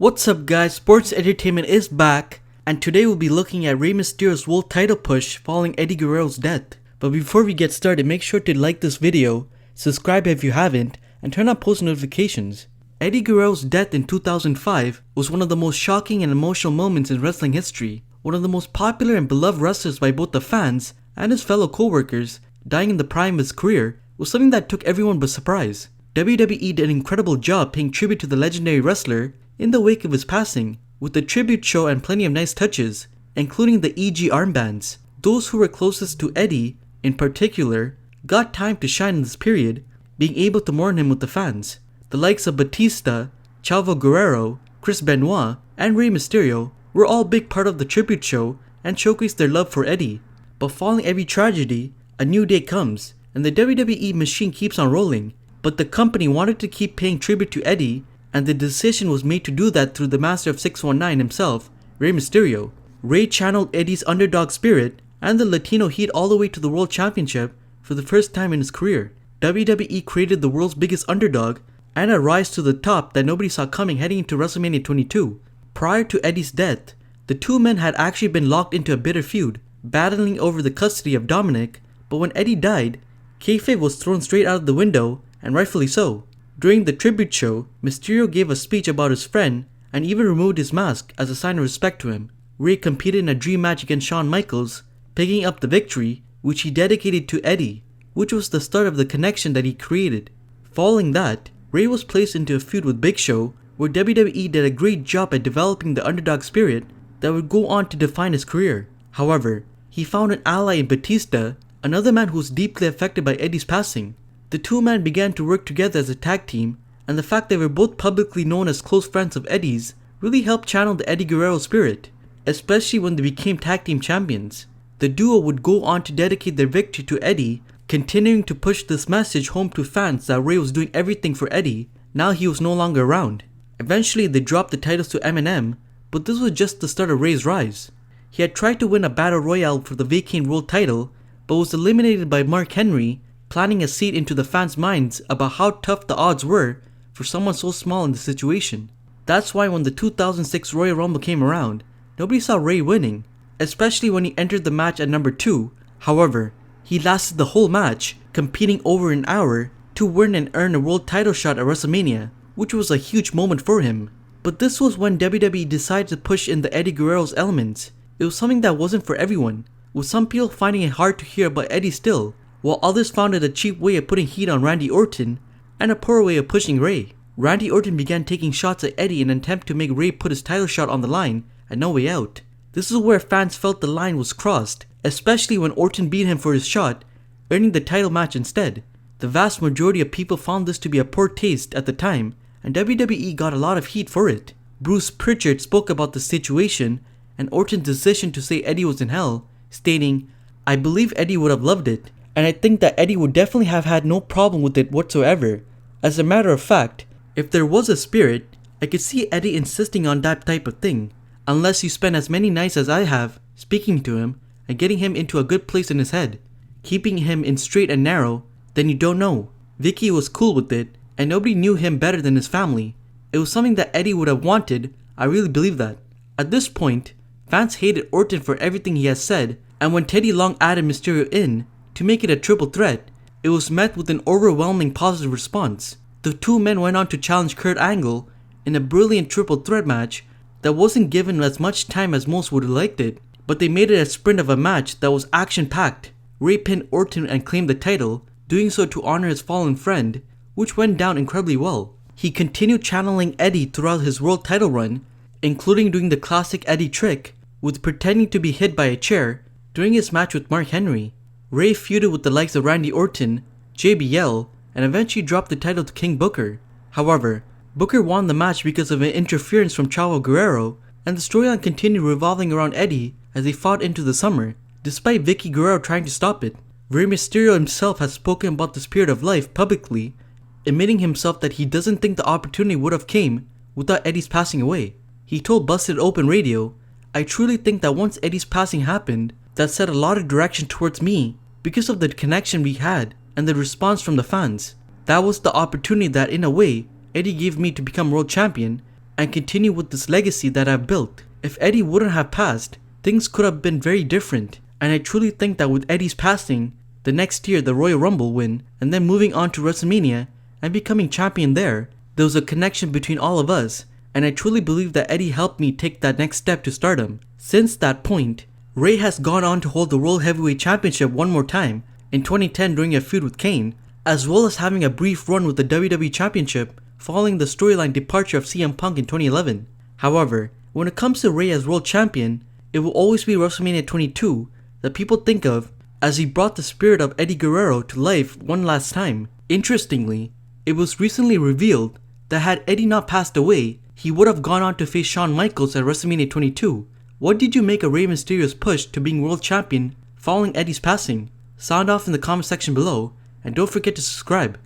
What's up guys, Sports Entertainment is back, and today we'll be looking at Rey Mysterio's world title push following Eddie Guerrero's death. But before we get started, make sure to like this video, subscribe if you haven't, and turn on post notifications. Eddie Guerrero's death in 2005 was one of the most shocking and emotional moments in wrestling history. One of the most popular and beloved wrestlers by both the fans and his fellow co-workers, dying in the prime of his career was something that took everyone by surprise. WWE did an incredible job paying tribute to the legendary wrestler in the wake of his passing, with the tribute show and plenty of nice touches, including the EG armbands. Those who were closest to Eddie, in particular, got time to shine in this period, being able to mourn him with the fans. The likes of Batista, Chavo Guerrero, Chris Benoit, and Rey Mysterio were all big part of the tribute show and showcased their love for Eddie. But following every tragedy, a new day comes, and the WWE machine keeps on rolling. But the company wanted to keep paying tribute to Eddie, and the decision was made to do that through the Master of 619 himself, Rey Mysterio. Rey channeled Eddie's underdog spirit and the Latino heat all the way to the World Championship for the first time in his career. WWE created the world's biggest underdog and a rise to the top that nobody saw coming heading into WrestleMania 22. Prior to Eddie's death, the two men had actually been locked into a bitter feud, battling over the custody of Dominic, but when Eddie died, kayfabe was thrown straight out of the window, and rightfully so. During the tribute show, Mysterio gave a speech about his friend and even removed his mask as a sign of respect to him. Rey competed in a dream match against Shawn Michaels, picking up the victory, which he dedicated to Eddie, which was the start of the connection that he created. Following that, Rey was placed into a feud with Big Show, where WWE did a great job at developing the underdog spirit that would go on to define his career. However, he found an ally in Batista, another man who was deeply affected by Eddie's passing. The two men began to work together as a tag team, and the fact they were both publicly known as close friends of Eddie's really helped channel the Eddie Guerrero spirit, especially when they became tag team champions. The duo would go on to dedicate their victory to Eddie, continuing to push this message home to fans that Rey was doing everything for Eddie now he was no longer around. Eventually they dropped the titles to Eminem, but this was just the start of Rey's rise. He had tried to win a battle royale for the vacant world title, but was eliminated by Mark Henry, planting a seed into the fans' minds about how tough the odds were for someone so small in the situation. That's why when the 2006 Royal Rumble came around, nobody saw Rey winning, especially when he entered the match at number 2. However, he lasted the whole match, competing over an hour to win and earn a world title shot at WrestleMania, which was a huge moment for him. But this was when WWE decided to push in the Eddie Guerrero's elements. It was something that wasn't for everyone, with some people finding it hard to hear about Eddie still, while others found it a cheap way of putting heat on Randy Orton and a poor way of pushing Rey. Randy Orton began taking shots at Eddie in an attempt to make Rey put his title shot on the line at No Way Out. This is where fans felt the line was crossed, especially when Orton beat him for his shot, earning the title match instead. The vast majority of people found this to be a poor taste at the time, and WWE got a lot of heat for it. Bruce Pritchard spoke about the situation and Orton's decision to say Eddie was in hell, stating, "I believe Eddie would have loved it, and I think that Eddie would definitely have had no problem with it whatsoever. As a matter of fact, if there was a spirit, I could see Eddie insisting on that type of thing, unless you spend as many nights as I have speaking to him and getting him into a good place in his head, keeping him in straight and narrow, then you don't know." Vicky was cool with it, and nobody knew him better than his family. It was something that Eddie would have wanted. I really believe that. At this point, fans hated Orton for everything he has said, and when Teddy Long added Mysterio in to make it a triple threat, it was met with an overwhelming positive response. The two men went on to challenge Kurt Angle in a brilliant triple threat match that wasn't given as much time as most would have liked it, but they made it a sprint of a match that was action-packed. Rey pinned Orton and claimed the title, doing so to honor his fallen friend, which went down incredibly well. He continued channeling Eddie throughout his world title run, including doing the classic Eddie trick with pretending to be hit by a chair during his match with Mark Henry. Rey feuded with the likes of Randy Orton, JBL, and eventually dropped the title to King Booker. However, Booker won the match because of an interference from Chavo Guerrero, and the storyline continued revolving around Eddie as they fought into the summer, despite Vicky Guerrero trying to stop it. Rey Mysterio himself has spoken about the spirit of life publicly, admitting himself that he doesn't think the opportunity would have came without Eddie's passing away. He told Busted Open Radio, "I truly think that once Eddie's passing happened, that set a lot of direction towards me because of the connection we had and the response from the fans. That was the opportunity that in a way Eddie gave me to become world champion, and continue with this legacy that I've built. If Eddie wouldn't have passed, things could have been very different, and I truly think that with Eddie's passing, the next year the Royal Rumble win, and then moving on to WrestleMania and becoming champion there was a connection between all of us, and I truly believe that Eddie helped me take that next step to stardom. Since that point, Rey has gone on to hold the World Heavyweight Championship one more time, in 2010 during a feud with Kane, as well as having a brief run with the WWE Championship following the storyline departure of CM Punk in 2011. However, when it comes to Rey as World Champion, it will always be WrestleMania 22 that people think of as he brought the spirit of Eddie Guerrero to life one last time. Interestingly, it was recently revealed that had Eddie not passed away, he would have gone on to face Shawn Michaels at WrestleMania 22. What did you make of Rey Mysterio's push to being World Champion following Eddie's passing? Sound off in the comment section below, and don't forget to subscribe.